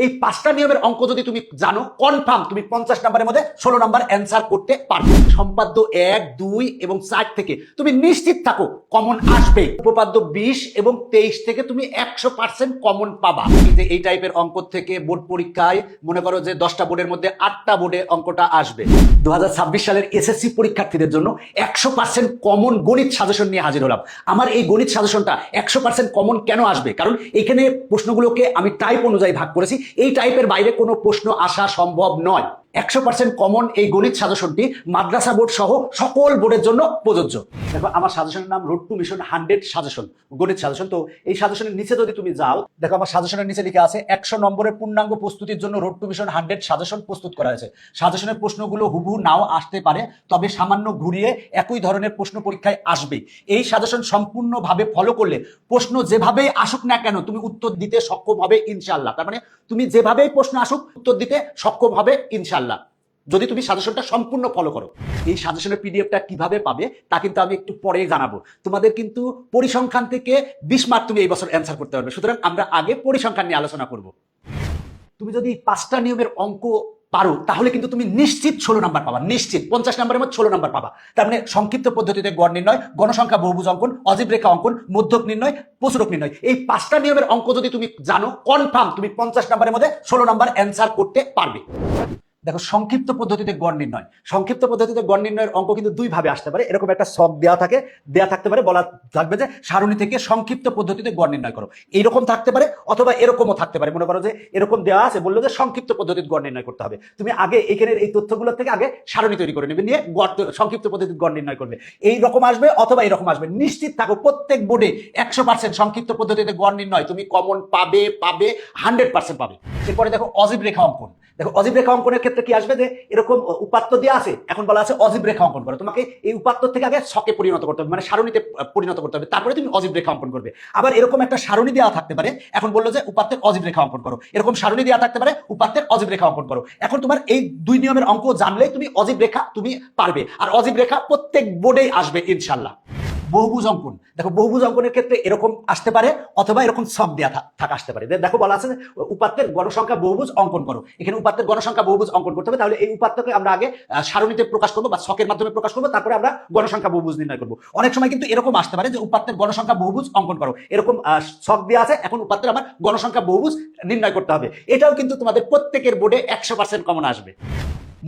এই 5টা নিয়মের অঙ্ক যদি তুমি জানো, কনফার্ম তুমি 50 নাম্বারের মধ্যে 16 নাম্বার অ্যান্সার করতে পারবে। সম্পাদ্য 1, 2 এবং 4 থেকে তুমি নিশ্চিত থাকো কমন আসবে। উপপাদ্য 20 এবং 23 থেকে তুমি 100% কমন পাবা। যে এই টাইপের অঙ্ক থেকে বোর্ড পরীক্ষায় মনে করো যে 10টা বোর্ডের মধ্যে 8টা বোর্ডে অঙ্কটা আসবে। 2026 সালের এসএসসি পরীক্ষার্থীদের জন্য 100% কমন গণিত সাজেশন নিয়ে হাজির হলাম। আমার এই গণিত সাজেশনটা 100% কমন কেন আসবে? কারণ এখানে প্রশ্নগুলোকে আমি টাইপ অনুযায়ী ভাগ করেছি। এই টাইপের বাইরে কোনো প্রশ্ন আসা সম্ভব নয়। 100% কমন এই গণিত সাজেশনটি মাদ্রাসা বোর্ড সহ সকল বোর্ডের জন্য প্রযোজ্য। দেখো আমার সাজেশনের নাম রোড টু মিশন 100 সাজেশন, গণিত সাজেশন। তো এই সাজেশনের নিচে যদি তুমি যাও, দেখো আমার সাজেশনের নিচে লিখে আছে 100 নম্বরের পূর্ণাঙ্গ প্রস্তুতির জন্য রোড টু মিশন 100 সাজেশন প্রস্তুত করা হয়েছে। সাজেশনের প্রশ্নগুলো হুবহু নাও আসতে পারে, তবে সামান্য ঘুরিয়ে একই ধরনের প্রশ্ন পরীক্ষায় আসবে। এই সাজেশন সম্পূর্ণভাবে ফলো করলে প্রশ্ন যেভাবেই আসুক না কেন তুমি উত্তর দিতে সক্ষম হবে ইনশাআল্লাহ। তার মানে তুমি যেভাবেই প্রশ্ন আসুক উত্তর দিতে সক্ষম হবে ইনশাআল্লাহ, যদি তুমি সাজেশনটা সম্পূর্ণ ফলো করো। এই সাজেশনের পিডিএফটা কিভাবে পাবে তা কিন্তু আমি একটু পরে জানাবো। তোমাদের কিন্তু পরিসংখ্যান থেকে 20 মার্ক তুমি এই বছর অ্যান্সার করতে পারবে। সুতরাং আমরা আগে পরিসংখ্যান নিয়ে আলোচনা করব। তুমি যদি 5টা নিয়মের অঙ্ক পারো তাহলে কিন্তু তুমি নিশ্চিত 16 নাম্বার পাবা, নিশ্চিত 50 নাম্বারের মধ্যে 16 নাম্বার পাবা। তার মানে সংক্ষিপ্ত পদ্ধতিতে গড় নির্ণয়, গণসংখ্যা বহুভুজ অঙ্কন, অজীব রেখা অঙ্কন, মধ্যক নির্ণয়, প্রচুরক নির্ণয়, এই 5টা নিয়মের অঙ্ক যদি তুমি জানো, কনফার্ম তুমি 50 নাম্বারের মধ্যে 16 নাম্বার অ্যান্সার করতে পারবে। দেখো সংক্ষিপ্ত পদ্ধতিতে গড় নির্ণয়, সংক্ষিপ্ত পদ্ধতিতে গড় নির্ণয়ের অঙ্ক কিন্তু দুই ভাবে আসতে পারে। এরকম একটা ছক দেয়া থাকতে পারে, বলা থাকবে যে সারণী থেকে সংক্ষিপ্ত পদ্ধতিতে গড় নির্ণয় করো, এইরকম থাকতে পারে, অথবা এরকমও থাকতে পারে। মনে করো যে এরকম দেওয়া আছে, বললো যে সংক্ষিপ্ত পদ্ধতিতে গড় নির্ণয় করতে হবে, তুমি আগে এখানের এই তথ্যগুলো থেকে আগে সারণী তৈরি করে নেবে, নিয়ে সংক্ষিপ্ত পদ্ধতিতে গড় নির্ণয় করবে। এই রকম আসবে অথবা এরকম আসবে। নিশ্চিত থাকো প্রত্যেক বোর্ডে 100% সংক্ষিপ্ত পদ্ধতিতে গড় নির্ণয় তুমি কমন পাবে, 100% পাবে। এরপরে দেখো অজীব রেখা অঙ্কন। দেখো অজীব রেখা অঙ্কনের ক্ষেত্রে কি আসবে, যে এরকম উপাত্ত দেওয়া আছে, এখন বলা আছে অজীব রেখা অঙ্কন করো। তোমাকে এই উপাত্ত থেকে আগে ছকে পরিণত করতে হবে, মানে সারণীতে পরিণত করতে হবে, তারপরে তুমি অজীব রেখা অঙ্কন করবে। আবার এরকম একটা সারণী দেওয়া থাকতে পারে, এখন বললো যে উপাত্তের অজীব রেখা অঙ্কন করো, এরকম সারণী দেওয়া থাকতে পারে, উপাত্তের অজীব রেখা অঙ্কন করো। এখন তোমার এই দুই নিয়মের অঙ্ক জানলেই তুমি অজীব রেখা তুমি পারবে, আর অজীব রেখা প্রত্যেক বোর্ডেই আসবে ইনশাল্লাহ। বহুভুজ অঙ্কন, দেখো বহুভুজ অঙ্কনের ক্ষেত্রে এরকম আসতে পারে, অথবা এরকম ছক দেওয়া থাকা আসতে পারে। দেখো বলা আছে উপাত্তের গণসংখ্যা বহুভুজ অঙ্কন করো, এখানে উপাত্তের গণসংখ্যা বহুভুজ অঙ্কন করতে হবে। তাহলে এই উপাত্তকে আমরা আগে সারণীতে প্রকাশ করবো বা ছকের মাধ্যমে প্রকাশ করবো, তারপরে আমরা গণসংখ্যা বহুভুজ নির্ণয় করবো। অনেক সময় কিন্তু এরকম আসতে পারে যে উপাত্তের গণসংখ্যা বহুভুজ অঙ্কন করো, এরকম ছক দেওয়া আছে, এখন উপাত্তের আমার গণসংখ্যা বহুভুজ নির্ণয় করতে হবে। এটাও কিন্তু তোমাদের প্রত্যেকের বোর্ডে 100% কমন আসবে।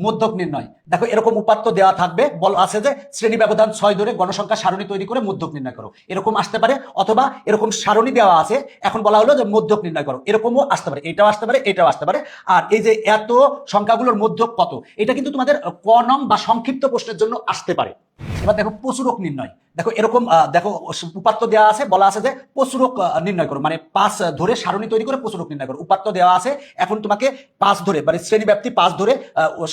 মধ্যক নির্ণয়, দেখো এরকম উপাত্ত দেওয়া থাকবে, বলা আছে যে শ্রেণী ব্যবধান 6 ধরে গণসংখ্যা সারণী তৈরি করে মধ্যক নির্ণয় করো, এরকম আসতে পারে। অথবা এরকম সারণী দেওয়া আছে, এখন বলা হলো যে মধ্যক নির্ণয় করো, এরকমও আসতে পারে, এটাও আসতে পারে, এটাও আসতে পারে। আর এই যে এত সংখ্যাগুলোর মধ্যক কত, এটা কিন্তু তোমাদের ক নং বা সংক্ষিপ্ত প্রশ্নের জন্য আসতে পারে। এবার দেখো প্রচুরক নির্ণয়, দেখো এরকম দেখো উপাত্ত দেওয়া আছে, বলা আছে যে প্রচুরক নির্ণয় করো, মানে 5 ধরে সারণী তৈরি করে প্রচুরক নির্ণয় করো। উপাত্ত দেওয়া আছে, এখন তোমাকে 5 ধরে মানে শ্রেণী ব্যাপ্তি 5 ধরে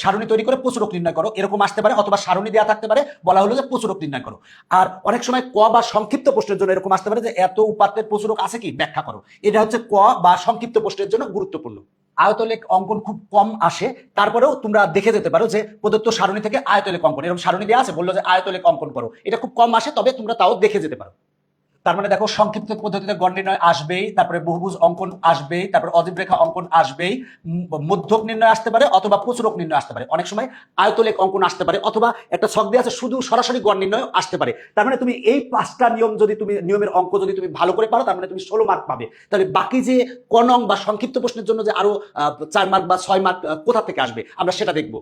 সারণী তৈরি করে প্রচুরক নির্ণয় করো, এরকম আসতে পারে। অথবা সারণী দেওয়া থাকতে পারে, বলা হলো যে প্রচুরক নির্ণয় করো। আর অনেক সময় ক বা সংক্ষিপ্ত প্রশ্নের জন্য এরকম আসতে পারে যে এত উপাত্তের প্রচুরক আছে কি ব্যাখ্যা করো। এটা হচ্ছে ক বা সংক্ষিপ্ত প্রশ্নের জন্য গুরুত্বপূর্ণ। আয়তলেখ অঙ্কন খুব কম আসে, তারপরেও তোমরা দেখে যেতে পারো যে প্রদত্ত সারণী থেকে আয়তলেখ অঙ্কন, এরকম সারণী দেওয়া আছে, বললো যে আয়তলেখ অঙ্কন করো, এটা খুব কম আসে, তবে তোমরা তাও দেখে যেতে পারো। তার মানে দেখো সংক্ষিপ্ত পদ্ধতিতে গড় নির্ণয় আসবেই, তারপরে বহুভুজ অঙ্কন আসবেই, তারপরে অজীব রেখা অঙ্কন আসবেই, মধ্যক নির্ণয় আসতে পারে, অথবা প্রচুরক নির্ণয় আসতে পারে, অনেক সময় আয়তলেখ অঙ্কন আসতে পারে, অথবা একটা ছক দিয়ে আছে শুধু সরাসরি গড় নির্ণয় আসতে পারে। তার মানে তুমি এই 5টা নিয়ম যদি তুমি নিয়মের অঙ্ক যদি তুমি ভালো করে পারো, তার মানে তুমি 16 মার্ক পাবে। তাহলে বাকি যে ক নং বা সংক্ষিপ্ত প্রশ্নের জন্য যে আরো 4 মার্ক বা 6 মার্ক কোথা থেকে আসবে আমরা সেটা দেখবো।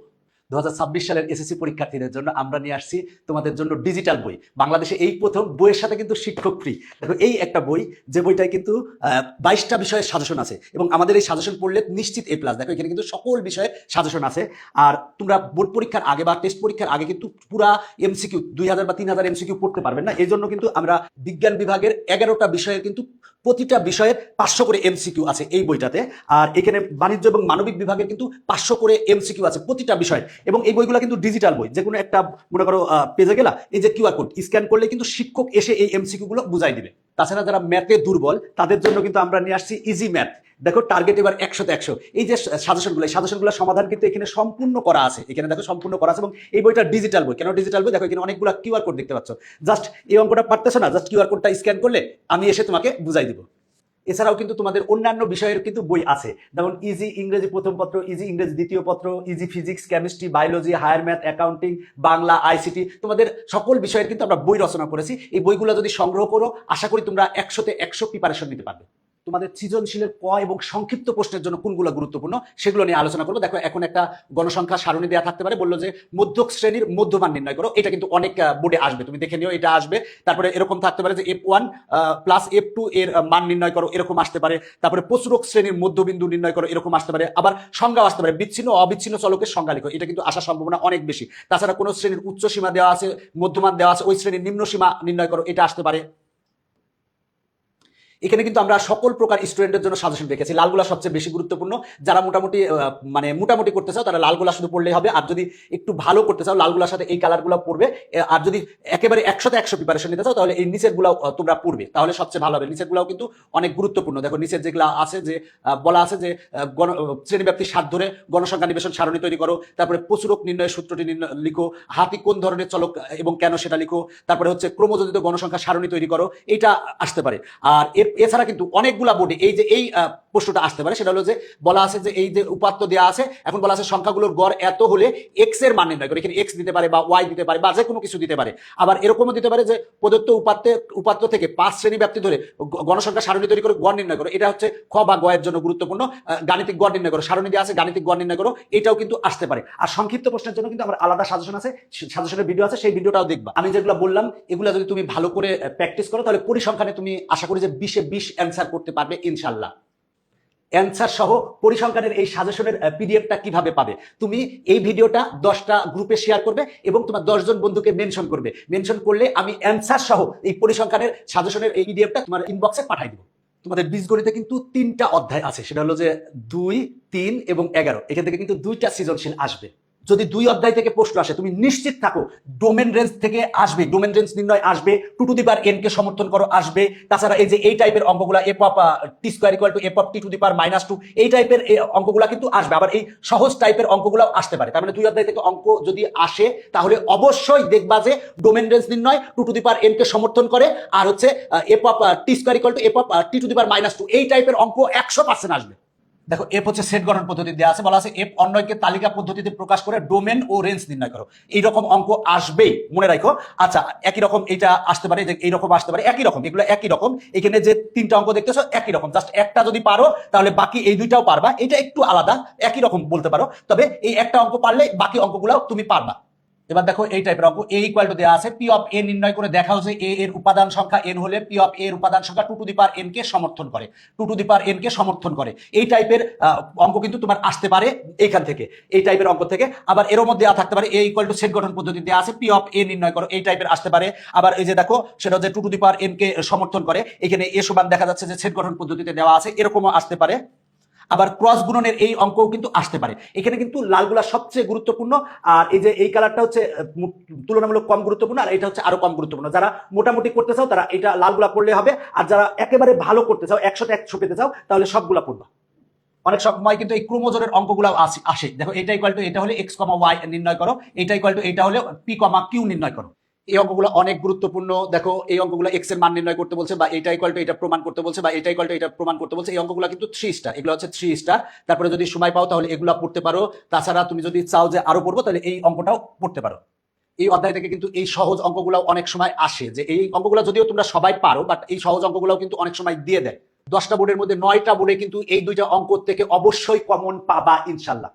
2026 সালের এসএসসি পরীক্ষার্থীদের জন্য আমরা নিয়ে আসছি তোমাদের জন্য ডিজিটাল বই। বাংলাদেশে এই প্রথম বইয়ের সাথে কিন্তু শিক্ষক ফ্রি। দেখো এই একটা বই, যে বইটায় কিন্তু 22টা বিষয়ের সাজেশন আছে, এবং আমাদের এই সাজেশন পড়লে নিশ্চিত A+। দেখো এখানে কিন্তু সকল বিষয়ের সাজেশন আছে। আর তোমরা বোর্ড পরীক্ষার আগে বা টেস্ট পরীক্ষার আগে কিন্তু পুরা এমসিকিউ 2000 বা 3000 এমসিকিউ পড়তে পারবেন না। এই জন্য কিন্তু আমরা বিজ্ঞান বিভাগের 11টা বিষয়ের কিন্তু প্রতিটা বিষয়ের 500 করে এমসিকিউ আছে এই বইটাতে। আর এখানে বাণিজ্য এবং মানবিক বিভাগের কিন্তু 500 করে এমসিকিউ আছে প্রতিটা বিষয়। এবং এই বইগুলো কিন্তু ডিজিটাল বই, যে কোনো একটা মনে করো পেজে গেলা, এই যে কিউআর কোড স্ক্যান করলে কিন্তু শিক্ষক এসে এই এমসিকিউ গুলো বুঝাই দিবে। তাছাড়া যারা ম্যাথে দুর্বল তাদের জন্য কিন্তু আমরা নিয়ে আসছি ইজি ম্যাথ। দেখো টার্গেট এবার 100তে 100। এই যে সাজেশনগুলো সমাধান কিন্তু এখানে সম্পূর্ণ করা আছে, এখানে দেখো সম্পূর্ণ করা আছে। এবং এই বইটা ডিজিটাল বই। কেন ডিজিটাল বই? দেখো এখানে অনেকগুলো কিউআর কোড দেখতে পাচ্ছ। জাস্ট এই অঙ্কটা পারতেছো না, জাস্ট কিউআর কোডটা স্ক্যান করলে আমি এসে তোমাকে বুঝাই দিব। এছাড়াও কিন্তু তোমাদের অন্যান্য বিষয়ের কিন্তু বই আছে, যেমন ইজি ইংরেজি প্রথম পত্র, ইজি ইংরেজি দ্বিতীয় পত্র, easy physics, chemistry, biology, higher math, accounting, Bangla, ICT, তোমাদের সকল বিষয়ের কিন্তু আমরা বই রচনা করেছি। এই বইগুলো যদি সংগ্রহ করো, আশা করি তোমরা 100তে 100 প্রিপারেশন নিতে পারবে। তোমাদের সৃজনশীলের ক এবং সংক্ষিপ্ত প্রশ্নের জন্য কোনগুলো গুরুত্বপূর্ণ সেগুলো নিয়ে আলোচনা করবো। দেখো, এখন একটা গণসংখ্যা সারণী দেওয়া থাকতে পারে, বললো যে মধ্যক শ্রেণীর মধ্যমান নির্ণয় করো। এটা কিন্তু অনেক বোর্ডে আসবে, তুমি দেখে নিও, এটা আসবে। তারপরে এরকম থাকতে পারে যে F1 প্লাস F2 এর মান নির্ণয় করো, এরকম আসতে পারে। তারপরে প্রচুরক শ্রেণীর মধ্যবিন্দু নির্ণয় করো, এরকম আসতে পারে। আবার সংজ্ঞা আসতে পারে, বিচ্ছিন্ন অবিচ্ছিন্ন চলকের সংজ্ঞা লিখো, এটা কিন্তু আসার সম্ভাবনা অনেক বেশি। তাছাড়া কোনো শ্রেণীর উচ্চ সীমা দেওয়া আছে, মধ্যমান দেওয়া আছে, ওই শ্রেণীর নিম্ন সীমা নির্ণয় করো, এটা আসতে পারে। এখানে কিন্তু আমরা সকল প্রকার স্টুডেন্টের জন্য সাজেশন রেখেছি। লালগুলা সবচেয়ে বেশি গুরুত্বপূর্ণ। যারা মোটামুটি করতে চাও তারা লালগুলা শুধু পড়লেই হবে, আর যদি একটু ভালো করতে চাও লালগুলার সাথে এই কালারগুলো পড়বে। আর যদি একেবারে 100তে 100 প্রিপারেশন নিতে চাও তাহলে এই নিচের গুলাও তোমরা পড়বে, তাহলে সবচেয়ে ভালো হবে। নিচের গুলাও কিন্তু অনেক গুরুত্বপূর্ণ। দেখো নিচের যেগুলো আছে, যে বলা আছে যে শ্রেণীব্যাপ্তির স্বাদ ধরে গণসংখ্যা নিবেশন সারণী তৈরি করো, তারপরে প্রচুরক নির্ণয়ের সূত্রটি লিখো, হাতি কোন ধরনের চলক এবং কেন সেটা লিখো, তারপরে হচ্ছে ক্রমযোজিত গণসংখ্যা সারণী তৈরি করো, এটা আসতে পারে। আর এছাড়া কিন্তু অনেকগুলা বোর্ডে এই প্রশ্নটা আসতে পারে। সেটা হলো যে বলা আছে যে এই যে উপাত্ত দেওয়া আছে, এখন বলা আছে সংখ্যাগুলোর গড় এত হলে এক্স এর মান নির্ণয় করে। এখানে এক্স দিতে পারে বা ওয়াই দিতে পারে বা যে কোনো কিছু দিতে পারে। আবার এরকমও দিতে পারে যে প্রদত্ত উপাত্ত থেকে 5 শ্রেণী ব্যাপ্তি ধরে গণসংখ্যা সারণী তৈরি করে গড় নির্ণয় করো। এটা হচ্ছে খ বা গ এর জন্য গুরুত্বপূর্ণ। গাণিতিক গড় নির্ণয় করো, সারণী দেওয়া আছে, গাণিতিক গড় নির্ণয় করো, এটাও কিন্তু আসতে পারে। আর সংক্ষিপ্ত প্রশ্নের জন্য কিন্তু আমার আলাদা সাজেশন আছে, সাজেশনের ভিডিও আছে, সেই ভিডিওটাও দেখবা। আমি যেগুলো বললাম এগুলো যদি তুমি ভালো করে প্র্যাকটিস করো তাহলে পরিসংখ্যানে তুমি আশা করি যে 20-এ 20 অ্যান্সার করতে পারবে ইনশাল্লাহ। অ্যান্সার সহ পরিসংখ্যানের এই সাজেশনের পিডিএফটা কিভাবে পাবে? তুমি এই ভিডিওটা 10টা গ্রুপে শেয়ার করবে এবং তোমার 10 জন বন্ধুকে মেনশন করবে। মেনশন করলে আমি অ্যান্সার সহ এই পরিসংখ্যানের সাজেশনের এই পিডিএফটা তোমার ইনবক্সে পাঠিয়ে দেবো। তোমাদের বীজগণিতে কিন্তু 3টা অধ্যায় আছে, সেটা হলো যে 2, 3 এবং 11। এখান থেকে কিন্তু 2টা সৃজনশীল আসবে। যদি 2 অধ্যায় থেকে প্রশ্ন আসে তুমি নিশ্চিত থাকো ডোমেন রেঞ্জ থেকে আসবে, ডোমেন রেঞ্জ নির্ণয় আসবে, 2 টু দি পাওয়ার n কে সমর্থন করো আসবে। তাছাড়া এই যে এই টাইপের অঙ্কগুলা f of t square equal to f of t to the power -2, এই টাইপের অঙ্কগুলা কিন্তু আসবে। আবার এই সহজ টাইপের অঙ্কগুলাও আসতে পারে। তার মানে 2 অধ্যায় থেকে অঙ্ক যদি আসে তাহলে অবশ্যই দেখবা যে ডোমেন রেঞ্জ নির্ণয় 2 টু দি পাওয়ার n কে সমর্থন করে, আর হচ্ছে f of t square equal to f of t to the power -2, এই টাইপের অঙ্ক 100% আসবে। দেখো এফ হচ্ছে সেট গঠন পদ্ধতি দেওয়া আছে, বলা আছে এফ অন্যকে তালিকা পদ্ধতিতে প্রকাশ করে ডোমেন ও রেঞ্জ নির্ণয় করো। এইরকম অঙ্ক আসবেই, মনে রাখো। আচ্ছা, একই রকম এটা আসতে পারে, যে এইরকম আসতে পারে, একই রকম, এগুলো একই রকম। এখানে যে 3টা অঙ্ক দেখতেছো একই রকম, জাস্ট একটা যদি পারো তাহলে বাকি এই 2টাও পারবা। এটা একটু আলাদা, একই রকম বলতে পারো, তবে এই একটা অঙ্ক পারলে বাকি অঙ্কগুলো তুমি পারবা। এবার দেখো এই টাইপের অঙ্ক, a ইকুয়াল টু দেওয়া আছে পি অফ এ নির্ণয় করে দেখাও যে a এর উপাদান সংখ্যা n হলে পি অফ এ এর উপাদান সংখ্যা 2 টু দি পাওয়ার n কে সমর্থন করে, 2 টু দি পাওয়ার n কে সমর্থন করে। এই টাইপের অঙ্ক কিন্তু তোমার আসতে পারে এইখান থেকে, এই টাইপের অঙ্ক থেকে। আবার এর মধ্যে থাকতে পারে a ইকুয়াল টু সেট গঠন পদ্ধতি দেওয়া আছে পি অফ এ নির্ণয় করো, এই টাইপের আসতে পারে। আবার এই যে দেখো সেটা হচ্ছে 2 টু দি পাওয়ার n কে সমর্থন করে, এখানে a সমান দেখা যাচ্ছে যে সেট গঠন পদ্ধতিতে দেওয়া আছে, এরকমও আসতে পারে। আবার ক্রস গুণনের এই অঙ্কও কিন্তু আসতে পারে। এখানে কিন্তু লালগুলা সবচেয়ে গুরুত্বপূর্ণ, আর এই যে এই কালারটা হচ্ছে তুলনামূলক কম গুরুত্বপূর্ণ, আর এটা হচ্ছে আরো কম গুরুত্বপূর্ণ। যারা মোটামুটি করতে চাও তারা এটা লালগুলা পড়লে হবে, আর যারা একেবারে ভালো করতে চাও 100তে 100 পেতে চাও তাহলে সবগুলা পড়বা। অনেক সময় কিন্তু এই ক্রোমোজোমের অঙ্কগুলো আসে। দেখো এটা ইকুয়াল টু এটা হলে x, y নির্ণয় করো, এটা ইকুয়াল টু এটা হলে p, q নির্ণয় করো। এই অঙ্কগুলো অনেক গুরুত্বপূর্ণ। দেখো এই অঙ্কগুলো x এর মান নির্ণয় করতে বলছে, বা এটা ইকুয়াল টু এটা প্রমাণ করতে বলছে, বা এটা ইকুয়াল টু এটা প্রমাণ করতে বলছে। এই অঙ্কগুলো কিন্তু 3 স্টার, এগুলো হচ্ছে 3 স্টার। তারপরে যদি সময় পাও তাহলে এগুলো পড়তে পারো। তাছাড়া তুমি যদি চাও যে আরো পড়বো তাহলে এই অঙ্কটাও পড়তে পারো। এই অধ্যায় থেকে কিন্তু এই সহজ অঙ্কগুলো অনেক সময় আসে, যে এই অঙ্কগুলো যদিও তোমরা সবাই পারো, বাট এই সহজ অঙ্কগুলো কিন্তু অনেক সময় দিয়ে দেয়। 10টা বোর্ডের মধ্যে 9টা বোর্ডে কিন্তু এই 2টা অঙ্ক থেকে অবশ্যই কমন পাবা ইনশাল্লাহ।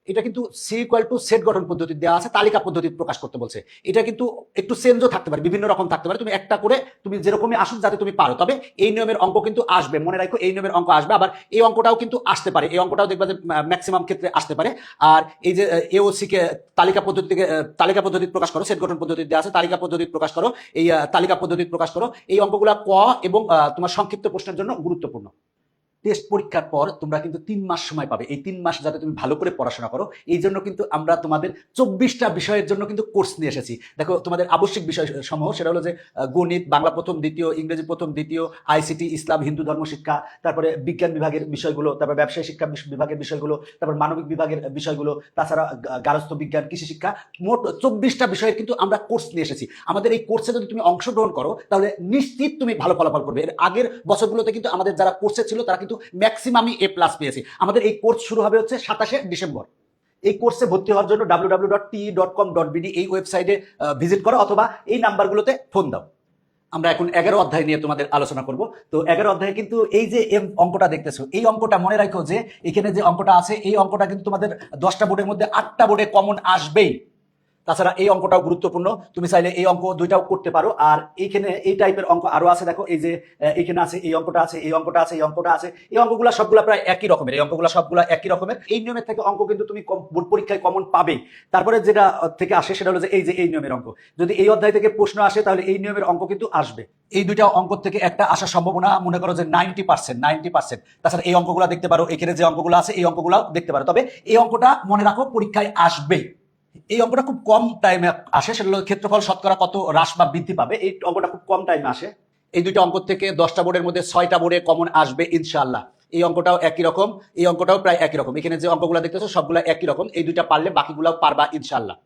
এটা কিন্তু সি ইকুয়াল টু সেট গঠন পদ্ধতি দেওয়া আছে, তালিকা পদ্ধতি প্রকাশ করতে বলছে। এটা কিন্তু একটু চেঞ্জও থাকতে পারে, বিভিন্ন রকম থাকতে পারে। তুমি একটা করে তুমি যেরকমই আসুক যাতে তুমি পারো, তবে এই নিয়মের অঙ্ক কিন্তু আসবে, মনে রাখো এই নিয়মের অঙ্ক আসবে। আবার এই অঙ্কটাও কিন্তু আসতে পারে, এই অঙ্কটাও দেখবা যে ম্যাক্সিমাম ক্ষেত্রে আসতে পারে। আর এই যে এওসি কে তালিকা পদ্ধতি প্রকাশ করো, সেট গঠন পদ্ধতি দেওয়া আছে, তালিকা পদ্ধতি প্রকাশ করো, এই তালিকা পদ্ধতি প্রকাশ করো। এই অঙ্কগুলা ক এবং তোমার সংক্ষিপ্ত প্রশ্নের জন্য গুরুত্বপূর্ণ। টেস্ট পরীক্ষার পর তোমরা কিন্তু 3 মাস সময় পাবে। এই 3 মাস যাতে তুমি ভালো করে পড়াশোনা করো, এই জন্য কিন্তু আমরা তোমাদের 24টা বিষয়ের জন্য কিন্তু কোর্স নিয়ে এসেছি। দেখো তোমাদের আবশ্যিক বিষয় সমূহ সেটা হলো যে গণিত, বাংলা প্রথম দ্বিতীয়, ইংরেজি প্রথম দ্বিতীয়, আইসিটি, ইসলাম, হিন্দু ধর্ম শিক্ষা, তারপরে বিজ্ঞান বিভাগের বিষয়গুলো, তারপর ব্যবসায় শিক্ষা বিভাগের বিষয়গুলো, তারপর মানবিক বিভাগের বিষয়গুলো, তাছাড়া গার্হস্থ্য বিজ্ঞান, কৃষি শিক্ষা, মোট 24টা বিষয়ের কিন্তু আমরা কোর্স নিয়ে এসেছি। আমাদের এই কোর্সে যদি তুমি অংশগ্রহণ করো তাহলে নিশ্চিত তুমি ভালো ফলাফল করবে। এর আগের বছরগুলোতে কিন্তু আমাদের যারা কোর্সে ছিল তারা কিন্তু ম্যাক্সিমামই A+ পেয়েছে। আমাদের এই কোর্স শুরু হবে হচ্ছে 27শে ডিসেম্বর। এই কোর্সে ভর্তি হওয়ার জন্য www.te.com.bd এই ওয়েবসাইটে ভিজিট করো অথবা এই নাম্বারগুলোতে ফোন দাও। আমরা এখন 11 অধ্যায় নিয়ে তোমাদের আলোচনা করব। তো 11 অধ্যায়ে কিন্তু এই যে অঙ্কটা দেখতেছো, এই অঙ্কটা মনে রাখো যে এখানে যে অঙ্কটা আছে এই অঙ্কটা কিন্তু তোমাদের 10টা বোর্ডের মধ্যে 8টা বোর্ডে কমন আসবেই। তাছাড়া এই অঙ্কটাও গুরুত্বপূর্ণ, তুমি চাইলে এই অঙ্ক দুইটাও করতে পারো। আর এইখানে এই টাইপের অঙ্ক আরো আছে, দেখো এই যে এইখানে আছে, এই অঙ্কটা আছে, এই অঙ্কটা আছে, এই অঙ্কটা আছে। এই অঙ্কগুলো সবগুলো প্রায় একই রকমের, এই অঙ্কগুলো সবগুলো একই রকমের। এই নিয়মের থেকে অঙ্ক কিন্তু তুমি বোর্ড পরীক্ষায় কমন পাবেই। তারপরে যেটা থেকে আসে সেটা হলো যে এই যে এই নিয়মের অঙ্ক, যদি এই অধ্যায় থেকে প্রশ্ন আসে তাহলে এই নিয়মের অঙ্ক কিন্তু আসবে। এই দুইটা অঙ্ক থেকে একটা আসার সম্ভাবনা মনে করো যে 90%। তাছাড়া এই অঙ্কগুলো দেখতে পারো, এখানে যে অঙ্কগুলো আছে এই অঙ্কগুলো দেখতে পারো। তবে এই অঙ্কটা মনে রাখো পরীক্ষায় আসবেই। এই অঙ্কটা খুব কম টাইমে আসে, সেটা হলো ক্ষেত্রফল শতকরা কত হ্রাস বা বৃদ্ধি পাবে। এই অঙ্কটা খুব কম টাইমে আসে। এই দুইটা অঙ্ক থেকে 10টা বোর্ডের মধ্যে 6টা বোর্ডে কমন আসবে ইনশাআল্লাহ। এই অঙ্কটাও একই রকম, এই অঙ্কটাও প্রায় একই রকম। এখানে যে অঙ্কগুলো দেখতেছো সবগুলো একই রকম। এই দুইটা পারলে বাকিগুলো পারবা ইনশাআল্লাহ।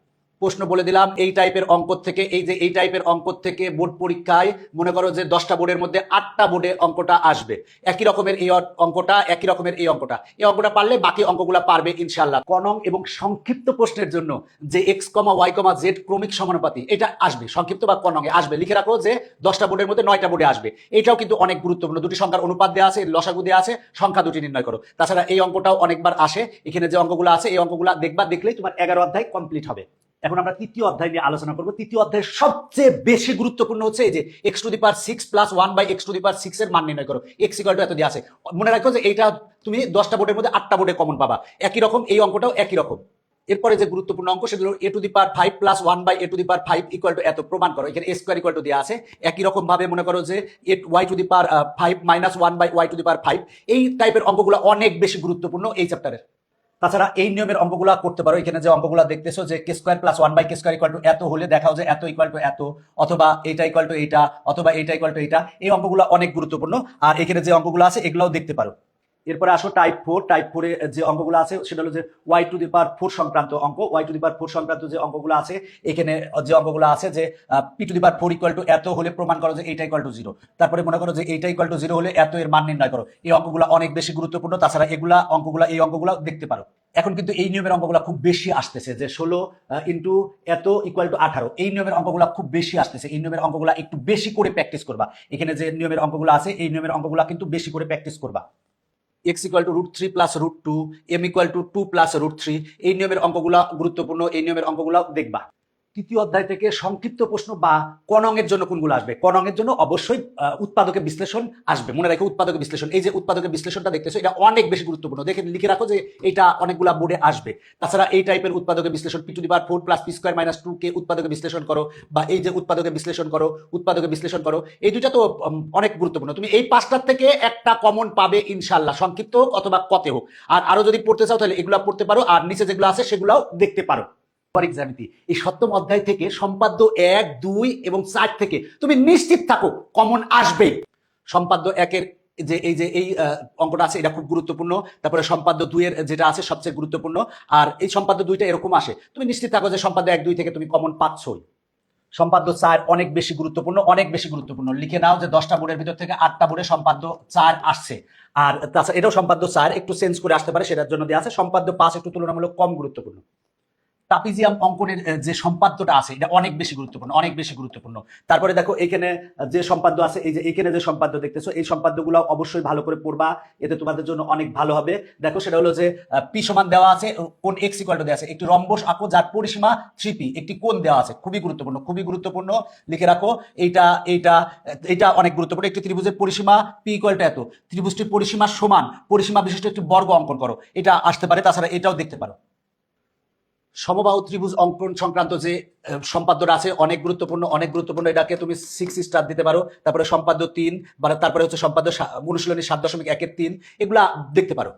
প্রশ্ন বলে দিলাম, এই টাইপের অঙ্ক থেকে, এই যে এই টাইপের অঙ্ক থেকে বোর্ড পরীক্ষায় মনে করো যে 10টা বোর্ডের মধ্যে 8টা বোর্ডে অঙ্কটা আসবে। একই রকমের এই অঙ্কটা, একই রকমের এই অঙ্কটা। এই অঙ্কটা পারলে বাকি অঙ্কগুলো পারবে ইনশাআল্লাহ। ক নং এবং সংক্ষিপ্ত প্রশ্নের জন্য যে x, y, z ক্রমিক সমানুপাতি এটা আসবে, সংক্ষিপ্ত বা ক নং এ আসবে। লিখে রাখো যে 10টা বোর্ডের মধ্যে 9টা বোর্ডে আসবে। এটাও কিন্তু অনেক গুরুত্বপূর্ণ। দুটি সংখ্যার অনুপাত দেওয়া আছে, লসাগু দেওয়া আছে, সংখ্যা দুটি নির্ণয় করো। তাছাড়া এই অঙ্কটাও অনেকবার আসে। এখানে যে অঙ্কগুলো আছে এই অঙ্কগুলো দেখলেই তোমার 11 অধ্যায় কমপ্লিট হবে। এখন আমরা তৃতীয় অধ্যায় নিয়ে আলোচনা করব। তৃতীয় অধ্যায় সবচেয়ে বেশি গুরুত্বপূর্ণ হচ্ছে এই যে x⁶ + 1/x⁶ এর মান নির্ণয় করো। x = এত দিয়ে আছে। মনে রাখো যে এইটা তুমি 10টা বোর্ডের মধ্যে 8টা বোর্ডে কমন পাবা। একই রকম এই অঙ্কটাও একই রকম। এরপরে যে গুরুত্বপূর্ণ অঙ্ক সেগুলো a⁵ + 1/a⁵ এত প্রমাণ করো। এখানে a² দেওয়া আছে। একই রকম ভাবে মনে করো যে y⁵ - 1/y⁵ এই টাইপের অঙ্কগুলো অনেক বেশি গুরুত্বপূর্ণ এই চ্যাপ্টারের। তাছাড়া এই নিয়মের অঙ্কগুলো করতে পারো। এখানে যে অঙ্কগুলো দেখতেছো যে k² + 1/k² এত হলে দেখাও যে এত = এত, অথবা এইটা = এইটা, অথবা এইটা = এইটা। এই অঙ্কগুলো অনেক গুরুত্বপূর্ণ। আর এখানে যে অঙ্কগুলো আছে এগুলোও দেখতে পারো। এরপরে আসো টাইপ 4। টাইপ 4 এ যে অঙ্কগুলো আছে সেটা হলো যে y⁴ সংক্রান্ত অঙ্ক। y⁴ সংক্রান্ত যে অঙ্কগুলো আছে, এখানে যে অঙ্কগুলো আছে যে p⁴ এত হলে প্রমাণ করো যে এইটা = 0। তারপরে মনে করো যে এইটা = 0 হলে এত এর মান নির্ণয় করো। এই অঙ্কগুলো অনেক বেশি গুরুত্বপূর্ণ। তাছাড়া এই অঙ্কগুলো দেখতে পারো। এখন কিন্তু এই নিয়মের অঙ্কগুলো খুব বেশি আসতেছে যে 16 ইন্টু এত = 18। এই নিয়মের অঙ্কগুলো খুব বেশি আসতেছে। এই নিয়মের অঙ্কগুলো একটু বেশি করে প্র্যাকটিস করবা। এখানে যে নিয়মের অঙ্কগুলো আছে এই নিয়মের অঙ্কগুলো কিন্তু বেশি করে প্র্যাকটিস করবা। x = √3 + √2, m = 2 + √3। এই নিয়মের অঙ্কগুলো গুরুত্বপূর্ণ। এই নিয়মের অঙ্কগুলো দেখবা। তৃতীয় অধ্যায় থেকে সংক্ষিপ্ত প্রশ্ন বা ক নং এর জন্য কোনগুলো আসবে? ক নং এর জন্য অবশ্যই উৎপাদকের বিশ্লেষণ আসবে। মনে রাখো উৎপাদকের বিশ্লেষণ, এই যে উৎপাদকের বিশ্লেষণটা দেখতেছো এটা অনেক বেশি গুরুত্বপূর্ণ। দেখে লিখে রাখো যে এটা অনেকগুলা বোর্ডে আসবে। তাছাড়া এই টাইপের উৎপাদকের বিশ্লেষণ p⁴ + p² - 2 কে উৎপাদকের বিশ্লেষণ করো, বা এই যে উৎপাদকের বিশ্লেষণ করো, এই দুইটা তো অনেক গুরুত্বপূর্ণ। তুমি এই 5টার থেকে একটা কমন পাবে ইনশাআল্লাহ, সংক্ষিপ্ত হোক অথবা কতে হোক। আর আরো যদি পড়তে চাও তাহলে এগুলা পড়তে পারো, আর নিচে যেগুলো আছে সেগুলাও দেখতে পারো। জ্যামিতি এই 7ম অধ্যায় থেকে সম্পাদ্য 1, 2 এবং 4 থেকে তুমি নিশ্চিত থাকো কমন আসবে। সম্পাদ্য 1-এর যে এই অঙ্কটা আছে এটা খুব গুরুত্বপূর্ণ। তারপরে সম্পাদ্য 2-এর যেটা আছে সবচেয়ে গুরুত্বপূর্ণ। আর এই সম্পাদ্য 2টা এরকম আসে, তুমি নিশ্চিত থাকো যে সম্পাদ্য 1, 2 থেকে তুমি কমন পাচ্ছই। সম্পাদ্য 4 অনেক বেশি গুরুত্বপূর্ণ। লিখে নাও যে 10টা বোর্ডের ভিতর থেকে 8টা বোর্ডে সম্পাদ্য 4 আসছে। আর তাছাড়া এটাও সম্পাদ্য 4 একটু চেঞ্জ করে আসতে পারে, সেটার জন্য দেওয়া আছে। সম্পাদ্য 5 একটু তুলনামূলক কম গুরুত্বপূর্ণ। ট্রাপিজিয়াম অঙ্কনের যে সম্পাদ্যটা আছে এটা অনেক বেশি গুরুত্বপূর্ণ। তারপরে দেখো এখানে যে সম্পাদ্য আছে, এই যে এখানে যে সম্পাদ্য দেখতেছো এই সম্পাদ্যগুলো অবশ্যই ভালো করে পড়বা, এতে তোমাদের জন্য অনেক ভালো হবে। দেখো সেটা হলো যে p সমান দেওয়া আছে, কোণ x = দেওয়া আছে, একটি রম্বস আঁকো যার পরিসীমা 3p, একটি কোণ দেওয়া আছে। খুবই গুরুত্বপূর্ণ। লিখে রাখো এইটা অনেক গুরুত্বপূর্ণ। একটি ত্রিভুজের পরিসীমা p = এত, ত্রিভুজটির পরিসীমা সমান পরিসীমা বিশিষ্ট একটি বর্গ অঙ্কন করো। এটা আসতে পারে। তাছাড়া এটাও দেখতে পারো। সমবাহু ত্রিভুজ অঙ্কন সংক্রান্ত যে সম্পাদ্যটা আছে অনেক গুরুত্বপূর্ণ, অনেক গুরুত্বপূর্ণ। এটাকে তুমি 6 স্টার দিতে পারো। তারপরে সম্পাদ্য 3, তারপরে হচ্ছে সম্পাদ্য অনুশীলনী 7.1-3, এগুলা দেখতে পারো।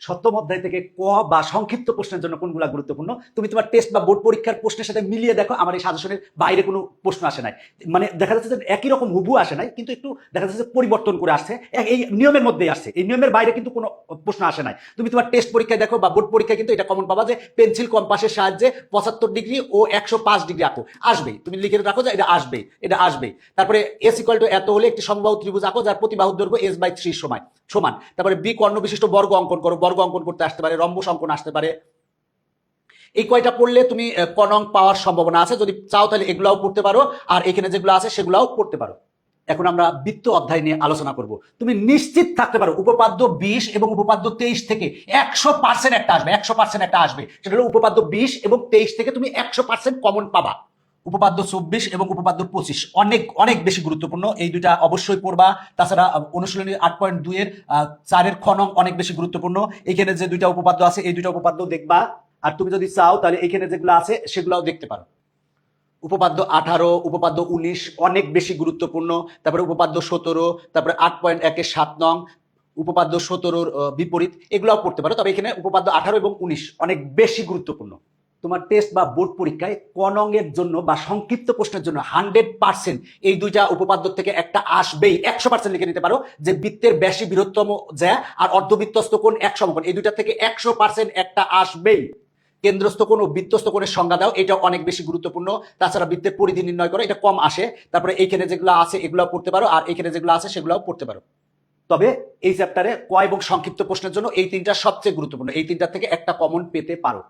সপ্তম অধ্যায় থেকে ক বা সংক্ষিপ্ত প্রশ্নের জন্য কোনগুলা গুরুত্বপূর্ণ তুমি তোমার টেস্ট বা বোর্ড পরীক্ষার প্রশ্নের সাথে মিলিয়ে দেখো। আমার এই সাজেশনের বাইরে কোনো প্রশ্ন আসে নাই, মানে দেখা যাচ্ছে যে একই রকম হুবহু আসে নাই, কিন্তু একটু দেখা যাচ্ছে যে পরিবর্তন করে আসছে, এই নিয়মের মধ্যেই আসছে, এই নিয়মের বাইরে কিন্তু কোনো প্রশ্ন আসে নাই। তুমি তোমার টেস্ট পরীক্ষায় দেখো বা বোর্ড পরীক্ষায় কিন্তু এটা কমন পাবা যে পেন্সিল কম্পাসের সাহায্যে 75 ডিগ্রি ও 105 ডিগ্রি আঁকো, আসবেই। তুমি লিখে রাখো যে এটা আসবেই, এটা আসবেই। তারপরে এস ইকুয়াল টু এত হলে একটি সমবাহু ত্রিভুজ আঁকো যার প্রতি বাহুর দৈর্ঘ্য s/3 সমান। তারপরে বি কর্ণ বিশিষ্ট বর্গ অঙ্কন করো, বর্গ অঙ্কন করতে আসতে পারে, রম্বস অঙ্কন আসতে পারে। এই কয়টা পড়লে তুমি ক নং পাওয়ার সম্ভাবনা আছে। যদি চাও তাহলে এগুলাও পড়তে পারো, আর এখানে যেগুলো আছে সেগুলাও পড়তে পারো। এখন আমরা বৃত্ত অধ্যায় নিয়ে আলোচনা করব। তুমি নিশ্চিত থাকতে পারো উপপাদ্য 20 এবং উপপাদ্য 23 থেকে 100% একটা আসবে, 100% একটা আসবে। সেটা হলো উপপাদ্য 20 এবং 23 থেকে তুমি 100% কমন পাবা। উপপাদ্য 24 এবং উপপাদ্য 25 অনেক অনেক বেশি গুরুত্বপূর্ণ, এই দুটা অবশ্যই পড়বা। তাছাড়া অনুশীলনী 8.2 এর 4 খ নং অনেক বেশি গুরুত্বপূর্ণ। এখানে যে দুইটা উপপাদ্য আছে এই দুইটা উপপাদ্য দেখবা। আর তুমি যদি চাও তাহলে এখানে যেগুলো আছে সেগুলোও দেখতে পারো। উপপাদ্য 18, উপপাদ্য 19 অনেক বেশি গুরুত্বপূর্ণ। তারপরে উপপাদ্য 17, তারপরে 8.1 7 নং, উপপাদ্য 17 বিপরীত, এগুলোও পড়তে পারো। তবে এখানে উপপাদ্য 18 এবং 19 অনেক বেশি গুরুত্বপূর্ণ। তোমার টেস্ট বা বোর্ড পরীক্ষায় ক নং এর জন্য বা সংক্ষিপ্ত প্রশ্নের জন্য 100% এই দুইটা উপপাদ্য থেকে একটা আসবেই। 100% লিখে নিতে পারো যে বৃত্তের ব্যাসী বৃহত্তম জ্যা আর অর্ধবৃত্তস্থ কোণ এক সমকোণ, এই দুইটা থেকে 100% একটা আসবেই। কেন্দ্রস্থ কোণ ও বৃত্তস্থ কোণের সংজ্ঞা দাও, এটা অনেক বেশি গুরুত্বপূর্ণ। তাছাড়া বৃত্তের পরিধি নির্ণয় করো, এটা কম আসে। তারপরে এইখানে যেগুলো আছে এগুলো পড়তে পারো, আর এখানে যেগুলো আছে সেগুলোও পড়তে পারো। তবে এই চ্যাপ্টারে ক এবং সংক্ষিপ্ত প্রশ্নের জন্য এই তিনটা সবচেয়ে গুরুত্বপূর্ণ, এই তিনটা থেকে একটা কমন পেতে পারো।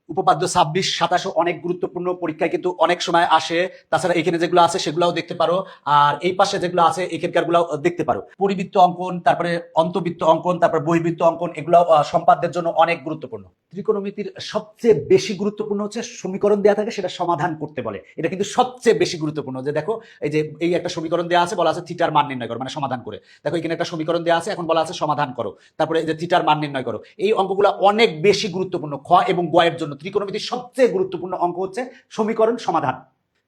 উপপাদ্য 26, 27 অনেক গুরুত্বপূর্ণ, পরীক্ষায় কিন্তু অনেক সময় আসে। তাছাড়া এখানে যেগুলো আছে সেগুলোও দেখতে পারো, আর এই পাশে যেগুলো আছে এখানকার গুলাও দেখতে পারো। পরিবৃত্ত অঙ্কন, তারপরে অন্তবৃত্ত অঙ্কন, তারপর বহির্বৃত্ত অঙ্কন, এগুলো সম্পাদ্যের জন্য অনেক গুরুত্বপূর্ণ। ত্রিকোণমিতির সবচেয়ে বেশি গুরুত্বপূর্ণ হচ্ছে সমীকরণ দেওয়া থাকে সেটা সমাধান করতে বলে, এটা কিন্তু সবচেয়ে বেশি গুরুত্বপূর্ণ। যে দেখো এই যে এই একটা সমীকরণ দেওয়া আছে, বলা আছে থিটার মান নির্ণয় করো, মানে সমাধান করে। দেখো এখানে একটা সমীকরণ দেওয়া আছে, এখন বলা আছে সমাধান করো, তারপরে এই যে থিটার মান নির্ণয় করো। এই অঙ্কগুলো অনেক বেশি গুরুত্বপূর্ণ খ এবং গ এর জন্য। ত্রিকোণমিতির সবচেয়ে গুরুত্বপূর্ণ অঙ্ক হচ্ছে সমীকরণ সমাধান,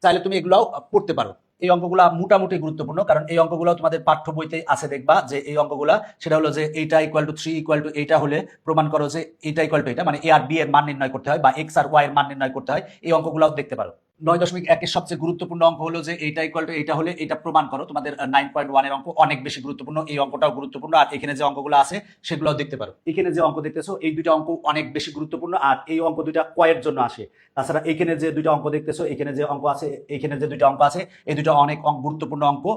চাইলে তুমি এগুলাও পড়তে পারো। এই অঙ্কগুলা মোটামুটি গুরুত্বপূর্ণ, কারণ এই অঙ্কগুলো তোমাদের পাঠ্য বইতে আছে, দেখবা যে এই অঙ্কগুলা সেটা হলো যে এইটা ইকুয়াল টু 3 ইকুয়াল টু এইটা হলে প্রমাণ করো যে এইটা ইকুয়াল টু এটা, মানে এ আর বি এর মান নির্ণয় করতে হয় বা এক্স আর ওয়াই এর মান নির্ণয় করতে হয়। এই অঙ্কগুলাও দেখতে পারো। 9.1 এর সবচেয়ে গুরুত্বপূর্ণ অঙ্ক হলো যে এইটা ইকুয়াল টু এইটা হলে এটা প্রমাণ করো। তোমাদের 9.1 এর অঙ্ক অনেক বেশি গুরুত্বপূর্ণ, এই অঙ্কটাও গুরুত্বপূর্ণ। আর এখানে যে অঙ্কগুলো আছে সেগুলোও দেখতে পারো। এখানে যে অঙ্ক দেখতেছো এই দুইটা অঙ্ক অনেক বেশি গুরুত্বপূর্ণ, আর এই অঙ্ক দুইটা কয়ের জন্য আসে। তাছাড়া এখানে যে দুইটা অঙ্ক দেখতেছো, এখানে যে অঙ্ক আছে, এখানে যে দুইটা অঙ্ক আছে, এই দুইটা অনেক গুরুত্বপূর্ণ অঙ্ক।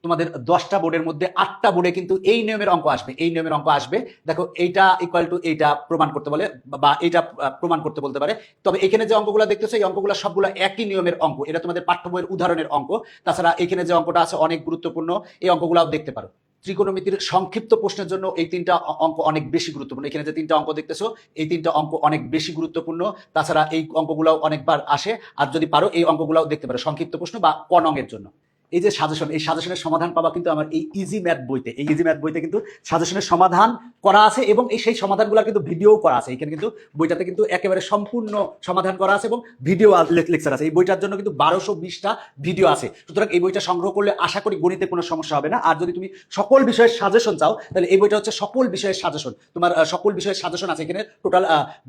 তোমাদের 10টা বোর্ডের মধ্যে 8টা বোর্ডে কিন্তু এই নিয়মের অঙ্ক আসবে, এই নিয়মের অঙ্ক আসবে। দেখো এইটা ইকুয়াল টু এইটা প্রমাণ করতে বলে বা এইটা প্রমাণ করতে বলতে পারে। তবে এখানে যে অঙ্কগুলো দেখতেছো এই অঙ্কগুলো সবগুলো একই নিয়মের অঙ্ক, এটা তোমাদের পাঠ্য বইয়ের উদাহরণের অঙ্ক। তাছাড়া এখানে যে অঙ্কটা আছে অনেক গুরুত্বপূর্ণ, এই অঙ্কগুলোও দেখতে পারো। ত্রিকোণমিতির সংক্ষিপ্ত প্রশ্নের জন্য এই তিনটা অঙ্ক অনেক বেশি গুরুত্বপূর্ণ। এখানে যে তিনটা অঙ্ক দেখতেছো এই তিনটা অঙ্ক অনেক বেশি গুরুত্বপূর্ণ। তাছাড়া এই অঙ্কগুলোও অনেকবার আসে, আর যদি পারো এই অঙ্কগুলোও দেখতে পারো সংক্ষিপ্ত প্রশ্ন বা ক নং এর জন্য। এই যে সাজেশন, এই সাজেশনের সমাধান পাবা কিন্তু আমার এই ইজি ম্যাথ বইতে। এই ইজি ম্যাথ বইতে কিন্তু সাজেশনের সমাধান করা আছে এবং এই সেই সমাধানগুলো কিন্তু ভিডিও করা আছে। এখানে কিন্তু বইটাতে কিন্তু একেবারে সম্পূর্ণ সমাধান করা আছে এবং ভিডিও লেকচার আছে। এই বইটার জন্য কিন্তু 1220টা ভিডিও আছে। সুতরাং এই বইটা সংগ্রহ করলে আশা করি গণিতে কোনো সমস্যা হবে না। আর যদি তুমি সকল বিষয়ের সাজেশন চাও তাহলে এই বইটা হচ্ছে সকল বিষয়ের সাজেশন। তোমার সকল বিষয়ের সাজেশন আছে এখানে। টোটাল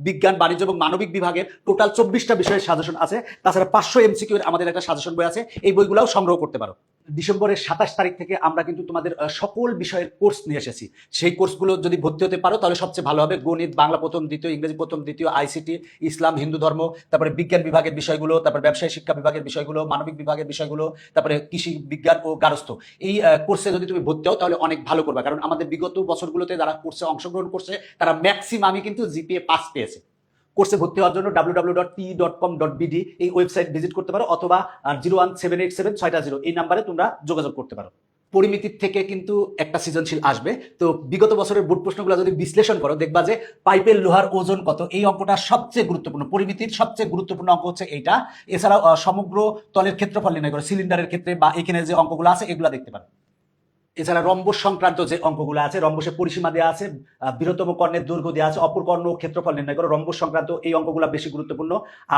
বিজ্ঞান, বাণিজ্য এবং মানবিক বিভাগের টোটাল 24টা বিষয়ের সাজেশন আছে। তাছাড়া 500 এমসিকিউ এর আমাদের একটা সাজেশন বই আছে, এই বইগুলোও সংগ্রহ করতে পারো। ডিসেম্বরের 27 তারিখ থেকে আমরা কিন্তু তোমাদের সকল বিষয়ের কোর্স নিয়ে এসেছি। সেই কোর্সগুলো যদি ভর্তি হতে পারো তাহলে সবচেয়ে ভালো হবে। গণিত, বাংলা প্রথম দ্বিতীয়, ইংরেজি প্রথম দ্বিতীয়, আইসিটি, ইসলাম, হিন্দু ধর্ম, তারপরে বিজ্ঞান বিভাগের বিষয়গুলো, তারপরে ব্যবসায় শিক্ষা বিভাগের বিষয়গুলো, মানবিক বিভাগের বিষয়গুলো, তারপরে কৃষি বিজ্ঞান ও গার্হস্থ্য। এই কোর্সে যদি তুমি ভর্তি হও তাহলে অনেক ভালো করবে, কারণ আমাদের বিগত বছরগুলোতে যারা কোর্সে অংশগ্রহণ করছে তারা ম্যাক্সিমামই কিন্তু জিপিএ 5 পেয়েছে। কোর্সে ভর্তি হওয়ার জন্য www.pe.com.bd এই ওয়েবসাইট ভিজিট করতে পারো, অথবা 01787 এই নাম্বারে তোমরা যোগাযোগ করতে পারো। পরিমিতির থেকে কিন্তু একটা সৃজনশীল আসবে। তো বিগত বছরের বোর্ড প্রশ্নগুলো যদি বিশ্লেষণ করো দেখবা যে পাইপের লোহার ওজন কত, এই অঙ্কটা সবচেয়ে গুরুত্বপূর্ণ। পরিমিতির সবচেয়ে গুরুত্বপূর্ণ অঙ্ক হচ্ছে এইটা। এছাড়াও সমগ্র তলের ক্ষেত্রফল নির্ণয় করো সিলিন্ডারের ক্ষেত্রে, বা এখানে যে অঙ্কগুলো আছে এগুলো দেখতে পারো। এছাড়া রম্বস সংক্রান্ত যে অঙ্কগুলো আছে, রম্বসের পরিসীমা দেওয়া আছে, বৃহত্তম কর্ণের দৈর্ঘ্য দেওয়া আছে, অপর কর্ণ ও ক্ষেত্রফল নির্ণয় করো, রম্বস সংক্রান্ত এই অঙ্কগুলো বেশি গুরুত্বপূর্ণ।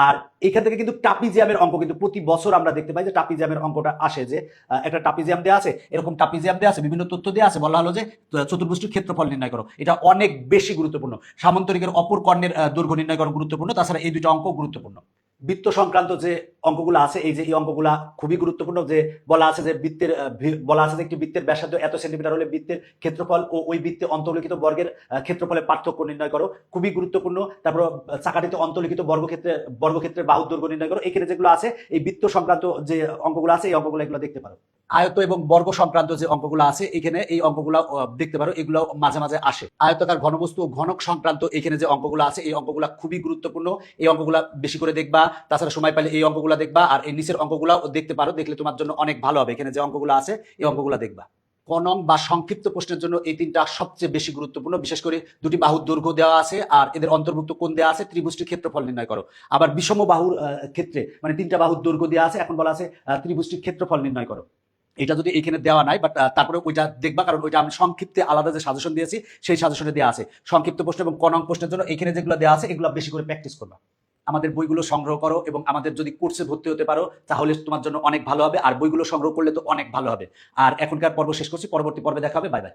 আর এখান থেকে কিন্তু ট্রাপিজিয়ামের অঙ্ক কিন্তু প্রতি বছর আমরা দেখতে পাই যে ট্রাপিজিয়ামের অঙ্কটা আসে, যে একটা ট্রাপিজিয়াম দেওয়া আছে, এরকম ট্রাপিজিয়াম দেওয়া আছে, বিভিন্ন তথ্য দেওয়া আছে, বলা হলো যে চতুর্ভুজটির ক্ষেত্রফল নির্ণয় করো। এটা অনেক বেশি গুরুত্বপূর্ণ। সামান্তরিকের অপর কর্ণের দৈর্ঘ্য নির্ণয় করো গুরুত্বপূর্ণ। তাছাড়া এই দুটো অঙ্ক গুরুত্বপূর্ণ। বৃত্ত সংক্রান্ত যে অঙ্কগুলো আছে, এই যে এই অঙ্কগুলা খুবই গুরুত্বপূর্ণ। যে বলা আছে যে বৃত্তের বলা আছে যে একটি বৃত্তের ব্যাসার্ধ এত সেন্টিমিটার হলে বৃত্তের ক্ষেত্রফল ও ওই বৃত্তে অন্তর্লিখিত বর্গের ক্ষেত্রফলের পার্থক্য নির্ণয় করো, খুবই গুরুত্বপূর্ণ। তারপর চাকাটিতে অন্তর্লিখিত বর্গক্ষেত্রের বাহুর দৈর্ঘ্য নির্ণয় করো। এখানে যেগুলো আছে এই বৃত্ত সংক্রান্ত যে অঙ্কগুলো আছে, এই অঙ্কগুলো এগুলো দেখতে পারো। আয়ত এবং বর্গ সংক্রান্ত যে অঙ্কগুলো আছে, এখানে এই অঙ্কগুলো দেখতে পারো, এগুলো মাঝে মাঝে আসে। আয়তাকার ঘনবস্তু ও ঘনক সংক্রান্ত এখানে যে অঙ্কগুলো আছে, এই অঙ্কগুলো খুবই গুরুত্বপূর্ণ। এই অঙ্কগুলো বেশি করে দেখবা। তাছাড়া সময় পেলে এই অঙ্কগুলো দেখবা, আর এই নিচের অঙ্কগুলো দেখতে পারো, দেখলে তোমার জন্য অনেক ভালো হবে। এখানে যে অঙ্কগুলো আছে এই অঙ্কগুলো দেখবা। ক নং বা সংক্ষিপ্ত প্রশ্নের জন্য এই তিনটা সবচেয়ে বেশি গুরুত্বপূর্ণ। বিশেষ করে দুটি বাহুর দৈর্ঘ্য দেওয়া আছে আর এদের অন্তর্ভুক্ত কোণ দেওয়া আছে, ত্রিভুজটির ক্ষেত্রফল নির্ণয় করো। আবার বিষম বাহুর ক্ষেত্রে মানে তিনটা বাহুর দৈর্ঘ্য দেওয়া আছে, এখন বলা আছে ত্রিভুজটির ক্ষেত্রফল নির্ণয় করো। এটা যদি এখানে দেওয়া নাই, বাট তারপরে ওইটা দেখবা, কারণ ওইটা আমি সংক্ষিপ্তে আলাদা যে সাজেশন দিয়েছি সেই সাজেশনে দেওয়া আছে সংক্ষিপ্ত প্রশ্ন এবং ক নং প্রশ্নের জন্য। এখানে যেগুলো দেওয়া আছে এগুলো বেশি করে প্র্যাকটিস করবা। আমাদের বইগুলো সংগ্রহ করো এবং আমাদের যদি কোর্সে ভর্তি হতে পারো তাহলে তোমার জন্য অনেক ভালো হবে। আর বইগুলো সংগ্রহ করলে তো অনেক ভালো হবে। আর এখনকার পর্ব শেষ করছি, পরবর্তী পর্বে দেখা হবে। Bye bye.